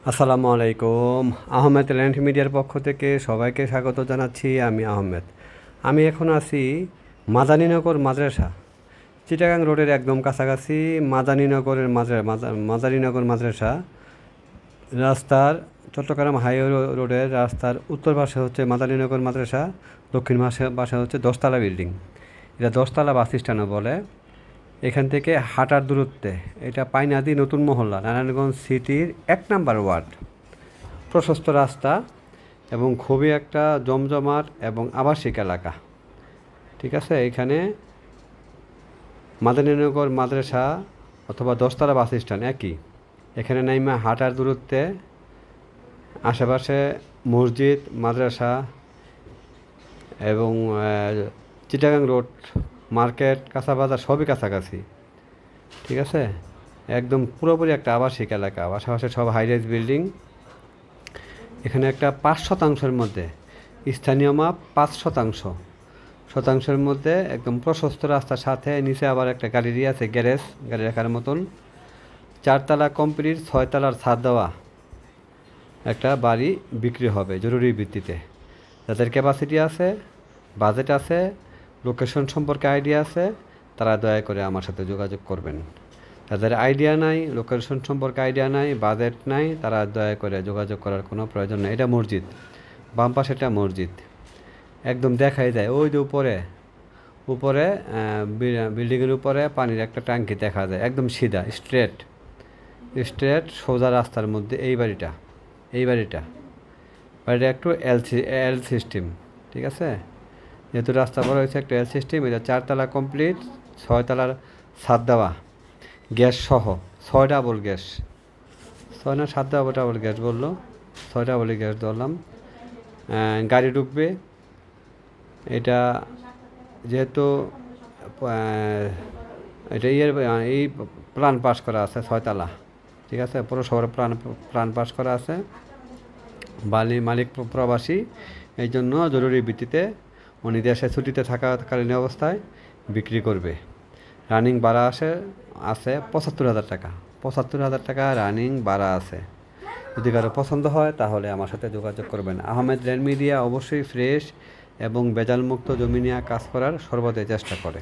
আসসালামু আলাইকুম। আহমেদ ল্যান্ড মিডিয়ার পক্ষ থেকে সবাইকে স্বাগত জানাচ্ছি। আমি আহমেদ। আমি এখন আছি মাদানীনগর মাদ্রাসা, চিটাগাং রোডের একদম কাছাকাছি। মাদানীনগর মাদ্রাসা রাস্তার চট্টগ্রাম হাইওয়ে রোডের রাস্তার উত্তর পাশে হচ্ছে মাদানীনগর মাদ্রাসা, দক্ষিণ পাশে হচ্ছে 10তলা বিল্ডিং। এটা 10তলা বাস স্ট্যান্ডও বলে। এখান থেকে হাঁটার দূরত্বে এটা পাইনাদি নতুন মহল্লা, নারায়ণগঞ্জ সিটির 1 নম্বর ওয়ার্ড। প্রশস্ত রাস্তা এবং খুবই একটা জমজমাট এবং আবাসিক এলাকা। ঠিক আছে, এখানে মাদানীনগর মাদ্রাসা অথবা 10তলা বাস স্ট্যান্ড একই। এখানে নাইমা হাঁটার দূরত্বে আশেপাশে মসজিদ, মাদ্রাসা এবং চিটাগাং রোড, মার্কেট, কাঁচা বাজার সবই কাছাকাছি। ঠিক আছে, একদম পুরোপুরি একটা আবাসিক এলাকা, আশেপাশে সব হাইরাইজ বিল্ডিং। এখানে একটা 5% মধ্যে স্থানীয় মাপ 5%, মধ্যে একদম প্রশস্ত রাস্তার সাথে নিচে আবার একটা গ্যালারি আছে, গাড়ি রাখার মতন। 4তলা কমপ্লিট, 6তলার ছাদ দেওয়া একটা বাড়ি বিক্রি হবে জরুরি ভিত্তিতে। যাদের ক্যাপাসিটি আছে, বাজেট আছে, লোকেশন সম্পর্কে আইডিয়া আছে, তারা দয়া করে আমার সাথে যোগাযোগ করবেন। যাদের আইডিয়া নাই, লোকেশন সম্পর্কে আইডিয়া নাই, বাজেট নাই, তারা দয়া করে যোগাযোগ করার কোনো প্রয়োজন নেই। এটা মসজিদ, বাম পাশে এটা মসজিদ, একদম দেখাই যায়। ওই যে উপরে বিল্ডিংয়ের উপরে পানির একটা ট্যাঙ্কি দেখা যায়, একদম সিধা স্ট্রেট সোজা রাস্তার মধ্যে এই বাড়িটা একটু এল সিস্টেম। ঠিক আছে, যেহেতু রাস্তা বড় হয়েছে, একটা এল সিস্টেম। এটা 4তলা কমপ্লিট, 6তলার ছাদ দেওয়া, গ্যাস সহ 6 ডাবল গ্যাস, 6 না 7 ডাবল গ্যাস বললো, 6 ডাবল গ্যাস ধরলাম। গাড়ি ঢুকবে। এটা যেহেতু এটা এই প্ল্যান পাস করা আছে 6তলা। ঠিক আছে, পৌরসভার প্ল্যান পাস করা আছে। মালিক প্রবাসী, এই জন্য জরুরি ভিত্তিতে উনি দেশে ছুটিতে থাকাকালীন অবস্থায় বিক্রি করবে। রানিং ভাড়া আছে 75,000 টাকা। 75,000 টাকা রানিং ভাড়া আছে। যদি কারো পছন্দ হয় তাহলে আমার সাথে যোগাযোগ করবেন। আহমেদ ল্যান্ড মিডিয়া অবশ্যই ফ্রেশ এবং বেজালমুক্ত জমি নিয়ে কাজ করার সর্বদাই চেষ্টা করে।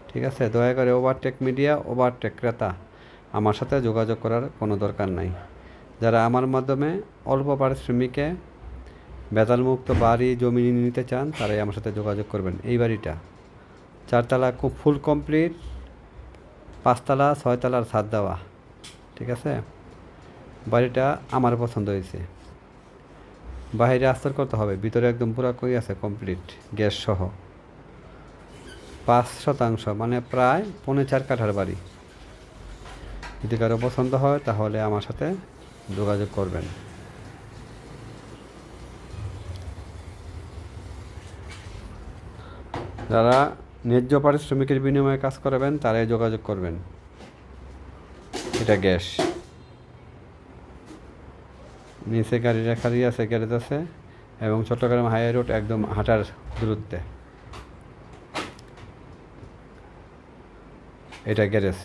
ঠিক আছে, দয়া করে ওভারটেক ক্রেতা আমার সাথে যোগাযোগ করার কোনো দরকার নাই। যারা আমার মাধ্যমে অল্প পারিশ্রমিকে বেজালমুক্ত বাড়ি জমি নিতে চান, তারাই আমার সাথে যোগাযোগ করবেন। এই বাড়িটা 4তলা ফুল কমপ্লিট, 5তলা 6তলার ছাদ দেওয়া। ঠিক আছে, বাড়িটা আমার পছন্দ হয়েছে। বাইরে আস্তর করতে হবে, ভিতরে একদম পুরো কই আছে কমপ্লিট, গ্যাস সহ। 5% মানে প্রায় 4.5 কাঠার বাড়ি। যদি কারো পছন্দ হয় তাহলে আমার সাথে যোগাযোগ করবেন। যারা ন্যায্য পারিশ্রমিকের বিনিময়ে কাজ করাবেন তারাই যোগাযোগ করবেন। এটা গ্যাস, নিচে গাড়ি আছে, গ্যারেজ আছে এবং চট্টগ্রাম হাইওয়ে রোড একদম হাঁটার দূরত্বে। এটা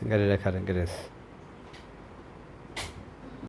গাড়ি রাখার গ্যারেজ।